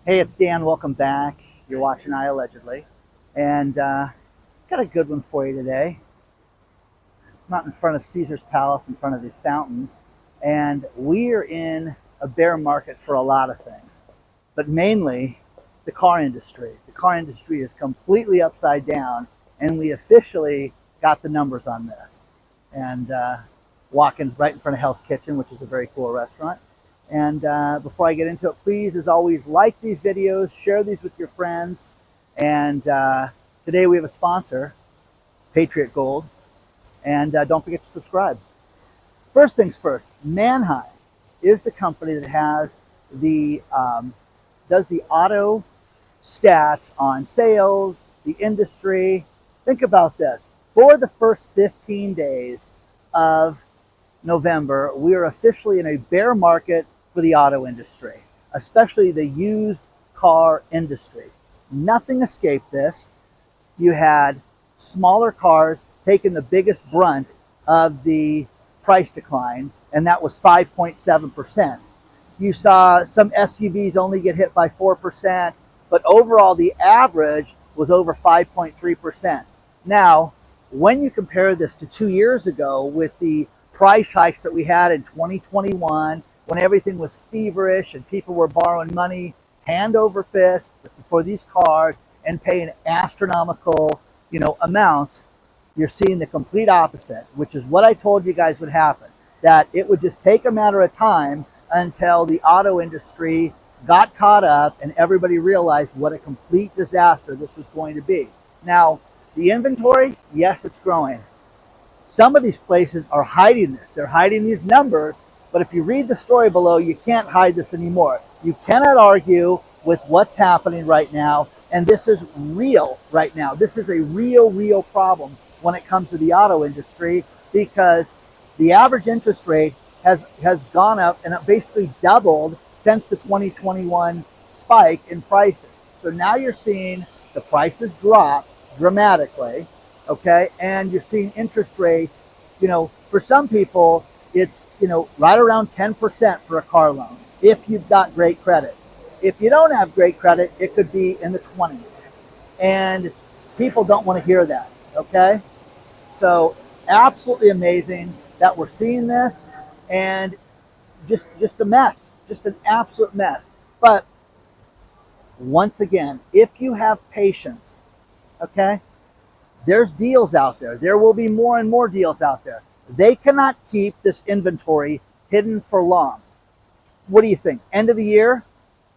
Hey, it's Dan. Welcome back. You're watching iAllegedly. And got a good one for you today. Not in front of Caesar's Palace, in front of the fountains. And we are in a bear market for a lot of things, but mainly the car industry. The car industry is completely upside down, and we officially got the numbers on this. And walking right in front of Hell's Kitchen, which is a very cool restaurant. And before I get into it, please, as always, like these videos, share these with your friends. And today we have a sponsor, Patriot Gold. And don't forget to subscribe. First things first, Manheim is the company that has does the auto stats on sales, the industry. Think about this. For the first 15 days of November, we are officially in a bear market for the auto industry, especially the used car industry. Nothing escaped this. You had smaller cars taking the biggest brunt of the price decline, and that was 5.7%. You saw some SUVs only get hit by 4%, but overall the average was over 5.3%. Now, when you compare this to 2 years ago with the price hikes that we had in 2021, when everything was feverish and people were borrowing money hand over fist for these cars and paying astronomical, amounts, you're seeing the complete opposite, which is what I told you guys would happen, that it would just take a matter of time until the auto industry got caught up and everybody realized what a complete disaster this was going to be. Now, the inventory, yes, it's growing. Some of these places are hiding this. They're hiding these numbers, but if you read the story below, you can't hide this anymore. You cannot argue with what's happening right now, and this is real right now. This is a real problem when it comes to the auto industry, because the average interest rate has gone up and it basically doubled since the 2021 spike in prices. So now you're seeing the prices drop dramatically, okay? And you're seeing interest rates, for some people, it's, right around 10% for a car loan if you've got great credit. If you don't have great credit, it could be in the 20s. And people don't want to hear that, okay? So absolutely amazing that we're seeing this, and just a mess, just an absolute mess. But once again, if you have patience, okay, there's deals out there. There will be more and more deals out there. They cannot keep this inventory hidden for long. What do you think? End of the year?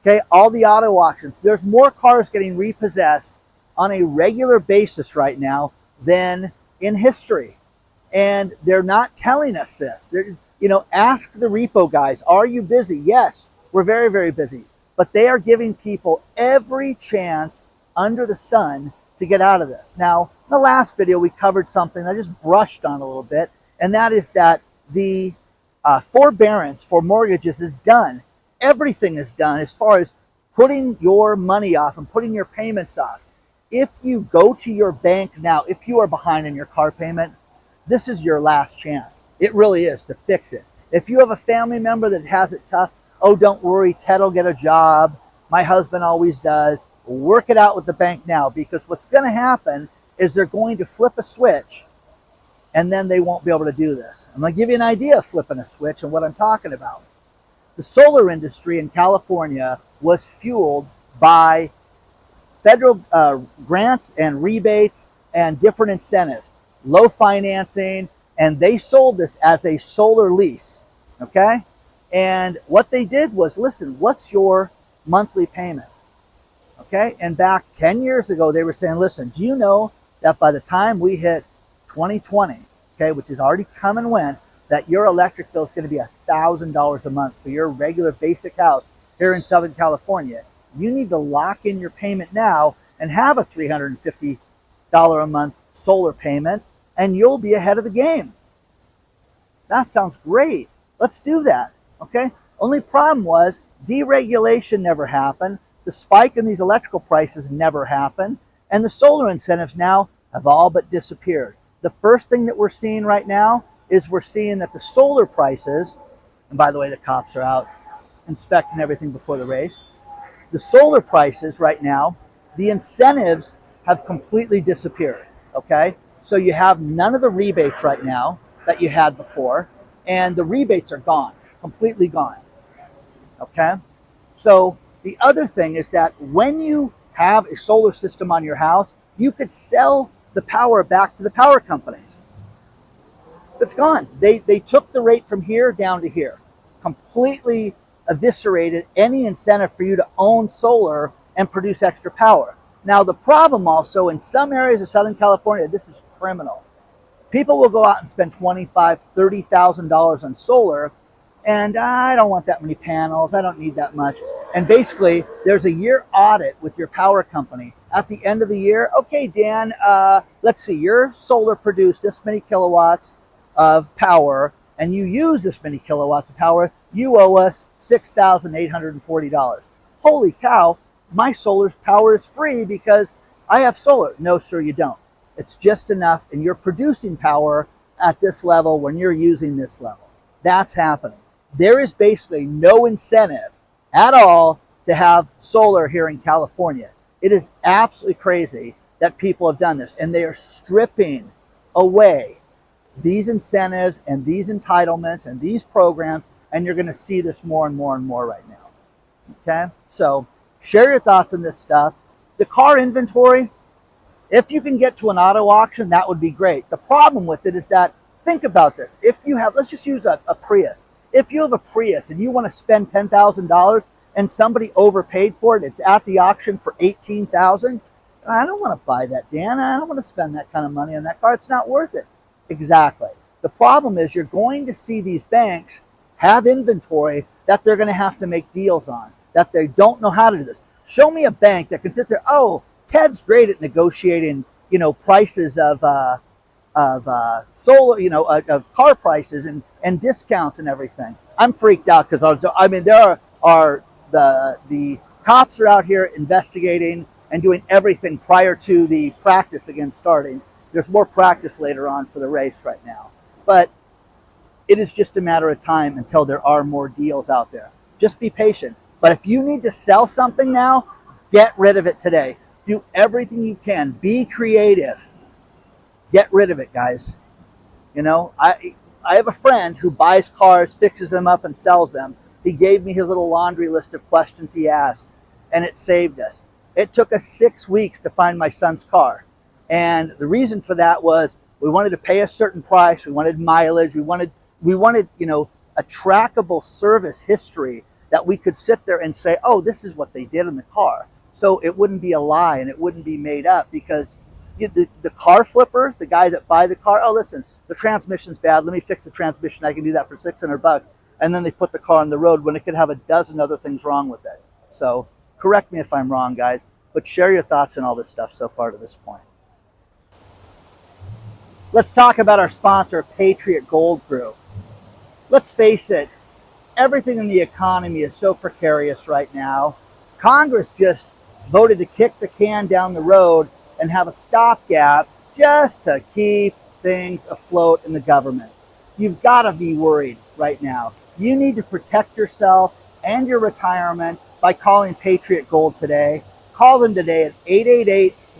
Okay, all the auto auctions. There's more cars getting repossessed on a regular basis right now than in history. And they're not telling us this. Ask the repo guys, are you busy? Yes, we're very busy. But they are giving people every chance under the sun to get out of this. Now, in the last video, we covered something I just brushed on a little bit, and that is that the forbearance for mortgages is done. Everything is done as far as putting your money off and putting your payments off. If you go to your bank now, if you are behind in your car payment, this is your last chance. It really is, to fix it. If you have a family member that has it tough, oh, don't worry, Ted will get a job. My husband always does. Work it out with the bank now, because what's going to happen is they're going to flip a switch, and then they won't be able to do this. I'm going to give you an idea of flipping a switch and what I'm talking about. The solar industry in California was fueled by federal grants and rebates and different incentives, low financing, and they sold this as a solar lease, okay? And what they did was, listen, what's your monthly payment? Okay, and back 10 years ago, they were saying, listen, do you know that by the time we hit 2020, okay, which is already come and went, that your electric bill is going to be $1,000 a month for your regular basic house here in Southern California? You need to lock in your payment now and have a $350 a month solar payment, and you'll be ahead of the game. That sounds great. Let's do that, okay? Only problem was deregulation never happened. The spike in these electrical prices never happened, and the solar incentives now have all but disappeared. The first thing that we're seeing right now is we're seeing that the solar prices, and by the way, the cops are out inspecting everything before the race. the solar prices right now, the incentives have completely disappeared, okay? So you have none of the rebates right now that you had before, and the rebates are gone, completely gone, okay? So the other thing is that when you have a solar system on your house, you could sell the power back to the power companies. It's gone. They took the rate from here down to here, completely eviscerated any incentive for you to own solar and produce extra power. Now, the problem also in some areas of Southern California, this is criminal. People will go out and spend $25,000, $30,000 on solar, and I don't want that many panels. I don't need that much. And basically, there's a year audit with your power company. At the end of the year, okay, Dan, let's see, your solar produced this many kilowatts of power, and you use this many kilowatts of power, you owe us $6,840. Holy cow, my solar power is free because I have solar. No, sir, you don't. It's just enough, and you're producing power at this level when you're using this level. That's happening. There is basically no incentive at all to have solar here in California. It is absolutely crazy that people have done this, and they are stripping away these incentives and these entitlements and these programs, and you're going to see this more and more and more right now. Okay? So share your thoughts on this stuff. The car inventory, if you can get to an auto auction, that would be great. The problem with it is that, think about this. If you have, let's just use a Prius. If you have a Prius and you want to spend $10,000 and somebody overpaid for it, it's at the auction for $18,000, I don't want to buy that, Dan. I don't want to spend that kind of money on that car. It's not worth it. Exactly. The problem is you're going to see these banks have inventory that they're going to have to make deals on, that they don't know how to do this. Show me a bank that can sit there, oh, Ted's great at negotiating, prices of solar, of car prices and discounts and everything. I'm freaked out because there are the cops are out here investigating and doing everything prior to the practice again starting. There's more practice later on for the race right now. But it is just a matter of time until there are more deals out there. Just be patient. But if you need to sell something now, get rid of it today. Do everything you can. Be creative. Get rid of it, guys. I have a friend who buys cars, fixes them up, and sells them. He gave me his little laundry list of questions he asked, and it saved us. It took us 6 weeks to find my son's car. And the reason for that was we wanted to pay a certain price. We wanted mileage. We wanted, a trackable service history that we could sit there and say, oh, this is what they did in the car. So it wouldn't be a lie and it wouldn't be made up, because the car flippers, the guy that buy the car, oh, listen, the transmission's bad. Let me fix the transmission. I can do that for $600. And then they put the car on the road when it could have a dozen other things wrong with it. So correct me if I'm wrong, guys, but share your thoughts on all this stuff so far to this point. Let's talk about our sponsor, Patriot Gold Group. Let's face it, everything in the economy is so precarious right now. Congress just voted to kick the can down the road and have a stopgap just to keep things afloat in the government. You've got to be worried right now. You need to protect yourself and your retirement by calling Patriot Gold today. Call them today at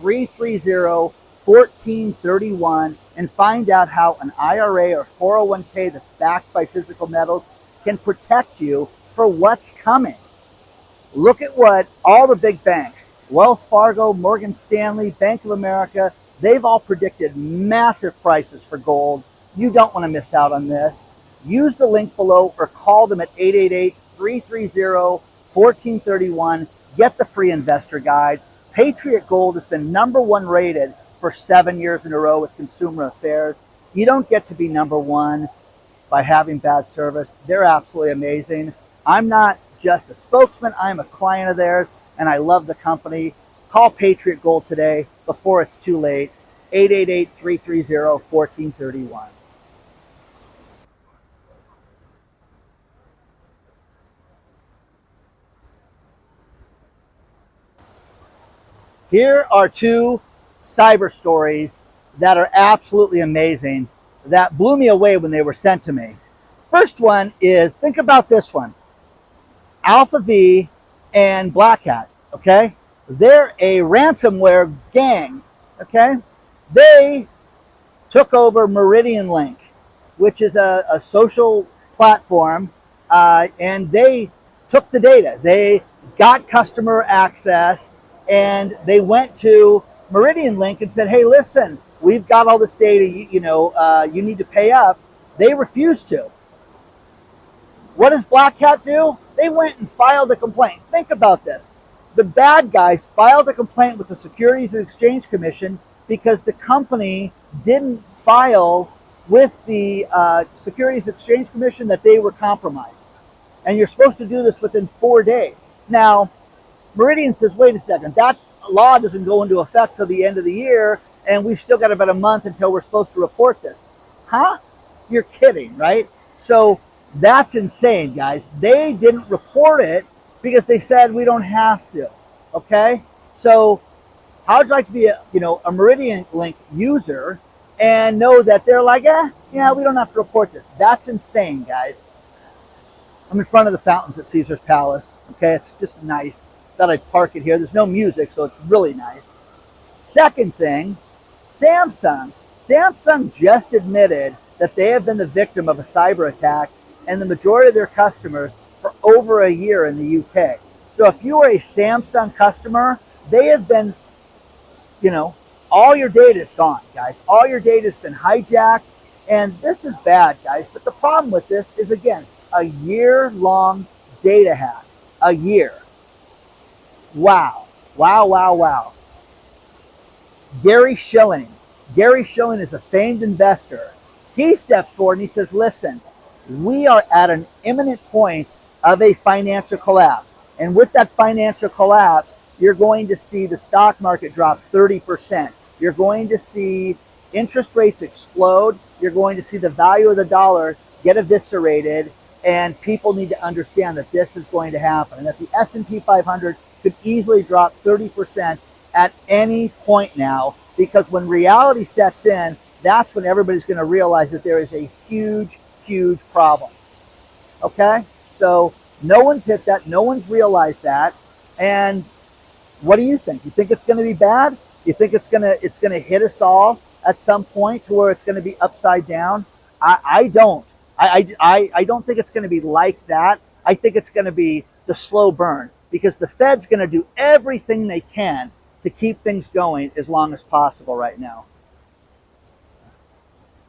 888-330-1431 and find out how an IRA or 401k that's backed by physical metals can protect you for what's coming. Look at what all the big banks, Wells Fargo, Morgan Stanley, Bank of America, they've all predicted massive prices for gold. You don't want to miss out on this. Use the link below or call them at 888-330-1431. Get the free investor guide. Patriot Gold has been #1 rated for 7 years in a row with Consumer Affairs. You don't get to be #1 by having bad service. They're absolutely amazing. I'm not just a spokesman, I'm a client of theirs, and I love the company. Call Patriot Gold today before it's too late. 888-330-1431. Here are 2 cyber stories that are absolutely amazing, that blew me away when they were sent to me. First one is, think about this one. Alpha V and Black Hat, okay? They're a ransomware gang, okay? They took over Meridian Link, which is a social platform, and they took the data. They got customer access, and they went to Meridian Link and said, hey, listen, we've got all this data, you need to pay up. They refused to. What does Black Hat do? They went and filed a complaint. Think about this. The bad guys filed a complaint with the Securities and Exchange Commission because the company didn't file with the Securities and Exchange Commission that they were compromised. And you're supposed to do this within 4 days. Now, Meridian says, wait a second, that law doesn't go into effect till the end of the year, and we've still got about a month until we're supposed to report this. Huh? You're kidding, right? So that's insane, guys. They didn't report it because they said we don't have to, okay? So how would you like to be a Meridian Link user and know that they're like, yeah, we don't have to report this? That's insane, guys. I'm in front of the fountains at Caesar's Palace, okay? It's just nice. Thought I'd park it here. There's no music, so it's really nice. Second thing, Samsung. Samsung just admitted that they have been the victim of a cyber attack, and the majority of their customers for over a year in the UK. So if you are a Samsung customer, they have been, all your data is gone, guys. All your data has been hijacked, and this is bad, guys. But the problem with this is, again, a year-long data hack. A year. Wow. Wow, wow, wow. Gary Schilling. Gary Schilling is a famed investor. He steps forward and he says, listen, we are at an imminent point of a financial collapse. And with that financial collapse, you're going to see the stock market drop 30%. You're going to see interest rates explode. You're going to see the value of the dollar get eviscerated. And people need to understand that this is going to happen. And that the S&P 500 could easily drop 30% at any point now. Because when reality sets in, that's when everybody's going to realize that there is a huge, huge problem. Okay? So no one's hit that. No one's realized that. And what do you think? You think it's going to be bad? You think it's going to hit us all at some point to where it's going to be upside down? I don't. I don't think it's going to be like that. I think it's going to be the slow burn, because the Fed's going to do everything they can to keep things going as long as possible right now.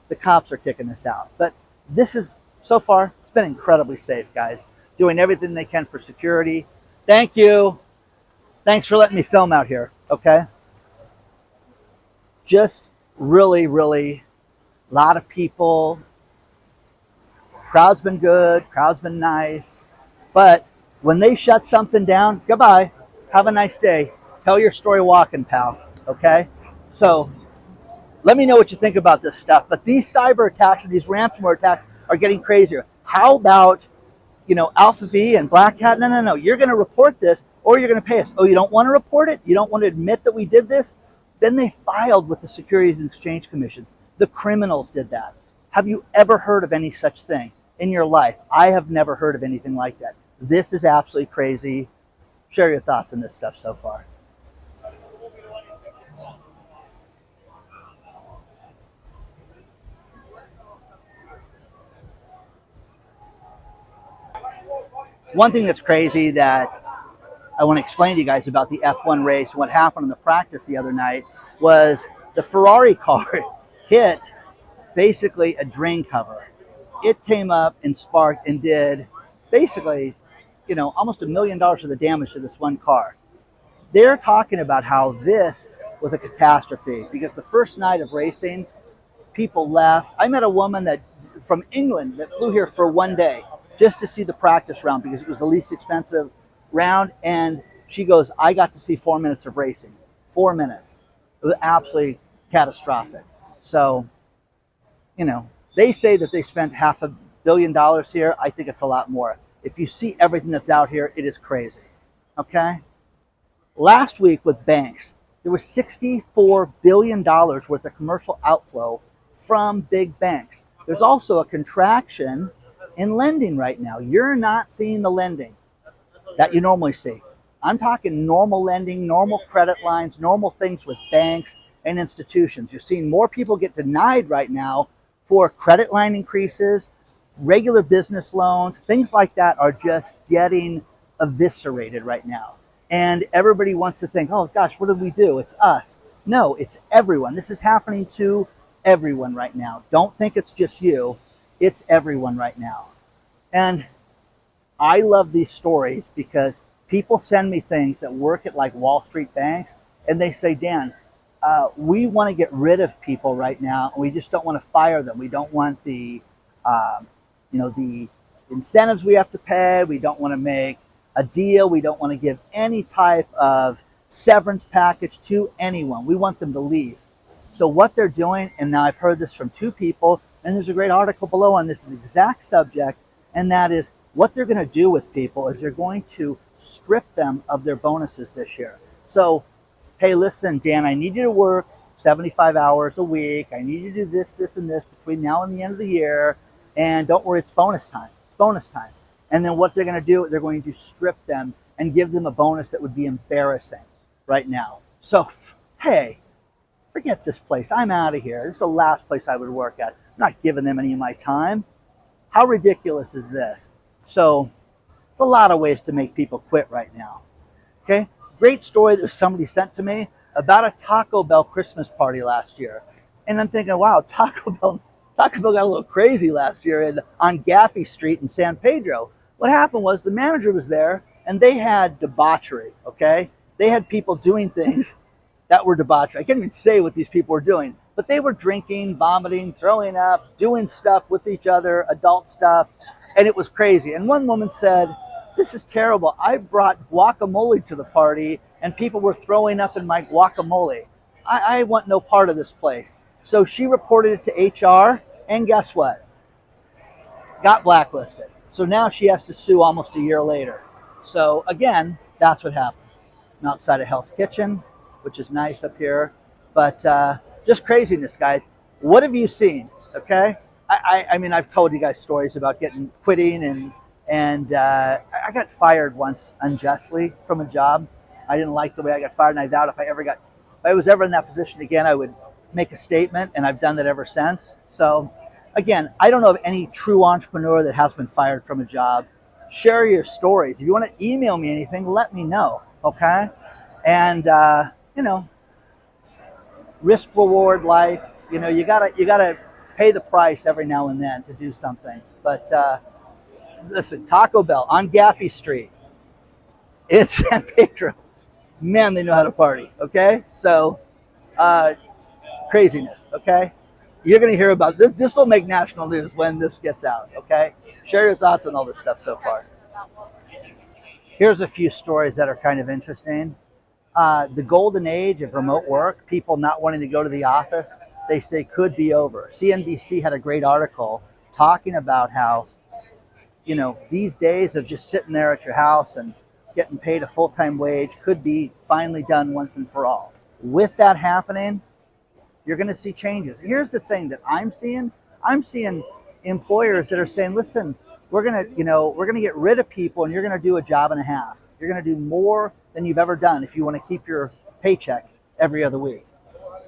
The cops are kicking us out. But this is, so far, it's been incredibly safe, guys. Doing everything they can for security. Thank you. Thanks for letting me film out here, okay? Just really, really, a lot of people. Crowd's been good. Crowd's been nice. But when they shut something down, goodbye. Have a nice day. Tell your story walking, pal, okay? So let me know what you think about this stuff. But these cyber attacks and these ransomware attacks are getting crazier. How about, Alpha V and Black Hat? No. You're going to report this or you're going to pay us. Oh, you don't want to report it? You don't want to admit that we did this? Then they filed with the Securities and Exchange Commission. The criminals did that. Have you ever heard of any such thing in your life? I have never heard of anything like that. This is absolutely crazy. Share your thoughts on this stuff so far. One thing that's crazy that I want to explain to you guys about the F1 race, what happened in the practice the other night, was the Ferrari car hit basically a drain cover. It came up and sparked and did basically, almost $1 million worth of damage to this one car. They're talking about how this was a catastrophe because the first night of racing, people left. I met a woman from England that flew here for one day just to see the practice round because it was the least expensive round. And she goes, I got to see 4 minutes of racing. 4 minutes. It was absolutely catastrophic. So, they say that they spent $500 million here. I think it's a lot more. If you see everything that's out here, it is crazy. Okay? Last week with banks, there was $64 billion worth of commercial outflow from big banks. There's also a contraction in lending right now. You're not seeing the lending that you normally see. I'm talking normal lending, normal credit lines, normal things with banks and institutions. You're seeing more people get denied right now for credit line increases, regular business loans, things like that are just getting eviscerated right now. And everybody wants to think, oh gosh, what did we do? It's us. No, it's everyone. This is happening to everyone right now. Don't think it's just you. It's everyone right now. And I love these stories because people send me things that work at like Wall Street banks, and they say, Dan, we want to get rid of people right now. We just don't want to fire them. We don't want the, the incentives we have to pay. We don't want to make a deal. We don't want to give any type of severance package to anyone. We want them to leave. So what they're doing, and now I've heard this from two people, and there's a great article below on this exact subject, and that is what they're going to do with people is they're going to strip them of their bonuses this year. So, hey, listen, Dan, I need you to work 75 hours a week. I need you to do this, this, and this between now and the end of the year. And don't worry, it's bonus time. It's bonus time. And then what they're going to do, they're going to strip them and give them a bonus that would be embarrassing right now. So, hey, forget this place. I'm out of here. This is the last place I would work at. I'm not giving them any of my time. How ridiculous is this? So, it's a lot of ways to make people quit right now. Okay? Great story that somebody sent to me about a Taco Bell Christmas party last year. And I'm thinking, wow, Taco Bell got a little crazy last year on Gaffey Street in San Pedro. What happened was the manager was there and they had debauchery, okay? They had people doing things that were debauchery. I can't even say what these people were doing, but they were drinking, vomiting, throwing up, doing stuff with each other, adult stuff, and it was crazy. And one woman said, this is terrible. I brought guacamole to the party and people were throwing up in my guacamole. I want no part of this place. So she reported it to HR, and guess what? Got blacklisted. So now she has to sue almost a year later. So again, that's what happens. I'm outside of Hell's Kitchen, which is nice up here, but just craziness, guys. What have you seen? Okay, I mean, I've told you guys stories about quitting, and I got fired once unjustly from a job. I didn't like the way I got fired, and I vowed if I was ever in that position again, I would make a statement, and I've done that ever since. So again, I don't know of any true entrepreneur that has been fired from a job. Share your stories. If you want to email me anything, let me know, okay? And risk reward life, you gotta pay the price every now and then to do something. But listen, Taco Bell on Gaffey Street in San Pedro, man, they know how to party, okay? So craziness, okay? You're going to hear about this. This will make national news when this gets out, okay? Share your thoughts on all this stuff so far. Here's a few stories that are kind of interesting. The golden age of remote work, people not wanting to go to the office, they say could be over. CNBC had a great article talking about how, these days of just sitting there at your house and getting paid a full-time wage could be finally done once and for all. With that happening, you're going to see changes. Here's the thing that I'm seeing employers that are saying, listen, we're going to get rid of people and you're going to do a job and a half. You're going to do more than you've ever done if you want to keep your paycheck every other week.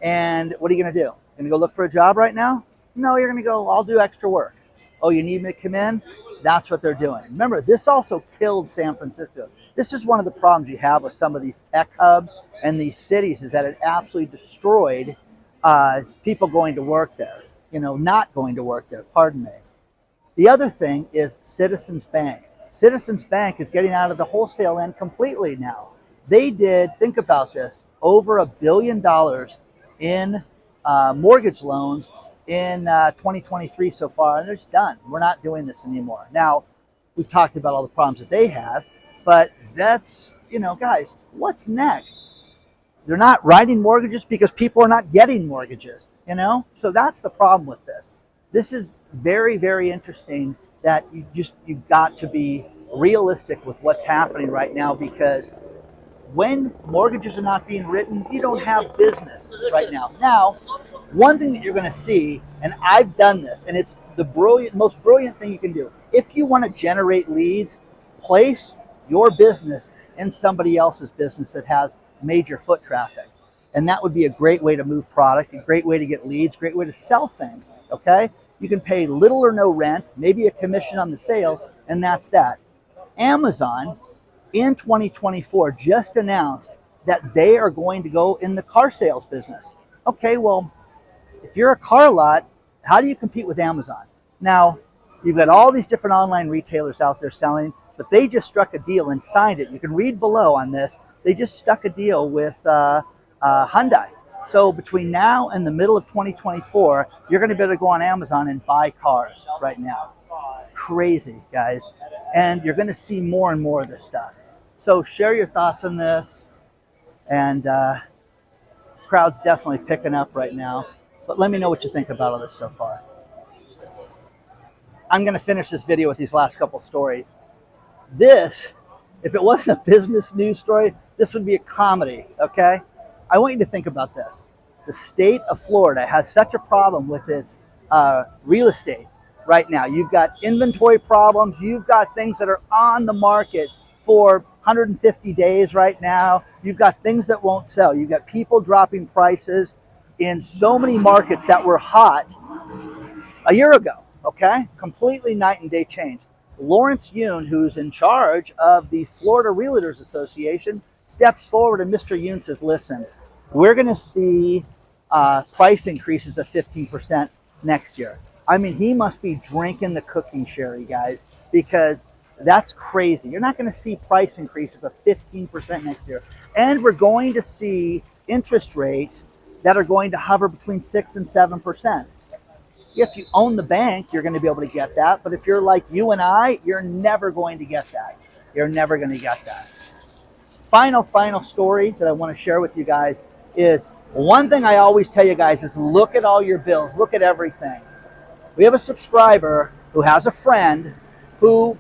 And what are you going to do? Going to go look for a job right now? No, you're going to go, I'll do extra work. Oh, you need me to come in? That's what they're doing. Remember, this also killed San Francisco. This is one of the problems you have with some of these tech hubs and these cities is that it absolutely destroyed people going to work there, not going to work there, pardon me. The other thing is Citizens Bank. Citizens Bank is getting out of the wholesale end completely now. They did, think about this, over $1 billion in mortgage loans in 2023 so far, and it's done. We're not doing this anymore. Now, we've talked about all the problems that they have, but that's, guys, what's next? They're not writing mortgages because people are not getting mortgages, So that's the problem with this. This is very, very interesting that you've got to be realistic with what's happening right now, because when mortgages are not being written, you don't have business right now. Now, one thing that you're going to see, and I've done this, and it's the most brilliant thing you can do. If you want to generate leads, place your business in somebody else's business that has major foot traffic. And that would be a great way to move product, a great way to get leads, great way to sell things, okay? You can pay little or no rent, maybe a commission on the sales, and that's that. Amazon in 2024 just announced that they are going to go in the car sales business. Okay, well, if you're a car lot, how do you compete with Amazon? Now, you've got all these different online retailers out there selling, but they just struck a deal and signed it. You can read below on this. They just struck a deal with Hyundai. So between now and the middle of 2024, you're going to be able to go on Amazon and buy cars right now. Crazy, guys. And you're going to see more and more of this stuff. So share your thoughts on this. And crowd's definitely picking up right now. But let me know what you think about all this so far. I'm going to finish this video with these last couple stories. This, if it wasn't a business news story, this would be a comedy, okay? I want you to think about this. The state of Florida has such a problem with its real estate right now. You've got inventory problems. You've got things that are on the market for 150 days right now. You've got things that won't sell. You've got people dropping prices in so many markets that were hot a year ago, okay? Completely night and day change. Lawrence Yun, who's in charge of the Florida Realtors Association, steps forward, and Mr. Yun says, listen, we're going to see price increases of 15% next year. I mean, he must be drinking the cooking sherry, guys, because that's crazy. You're not going to see price increases of 15% next year. And we're going to see interest rates that are going to hover between 6 and 7%. If you own the bank, you're going to be able to get that. But if you're like you and I, you're never going to get that. You're never going to get that. Final story that I want to share with you guys is one thing I always tell you guys is look at all your bills. Look at everything. We have a subscriber who has a friend who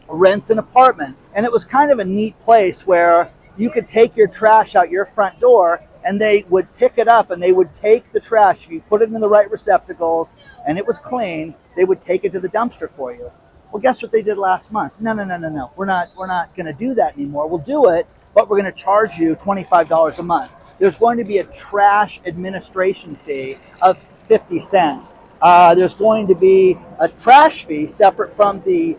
rents an apartment. And it was kind of a neat place where you could take your trash out your front door and they would pick it up and they would take the trash. If you put it in the right receptacles and it was clean, they would take it to the dumpster for you. Well, guess what they did last month? No. We're not going to do that anymore. We'll do it, but we're going to charge you $25 a month. There's going to be a trash administration fee of 50 cents. There's going to be a trash fee separate from the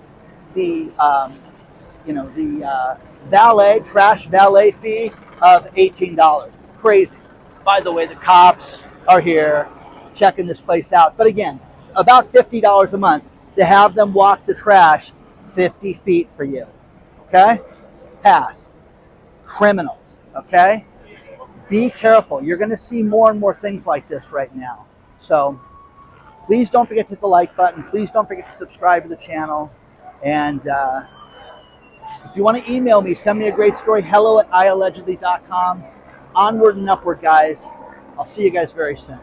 trash valet fee of $18. Crazy. By the way, the cops are here checking this place out. But again, about $50 a month to have them walk the trash 50 feet for you. Okay? Pass. Criminals. Okay? Be careful. You're going to see more and more things like this right now. So please don't forget to hit the like button. Please don't forget to subscribe to the channel. And if you want to email me, send me a great story, hello@iAllegedly.com. Onward and upward, guys. I'll see you guys very soon.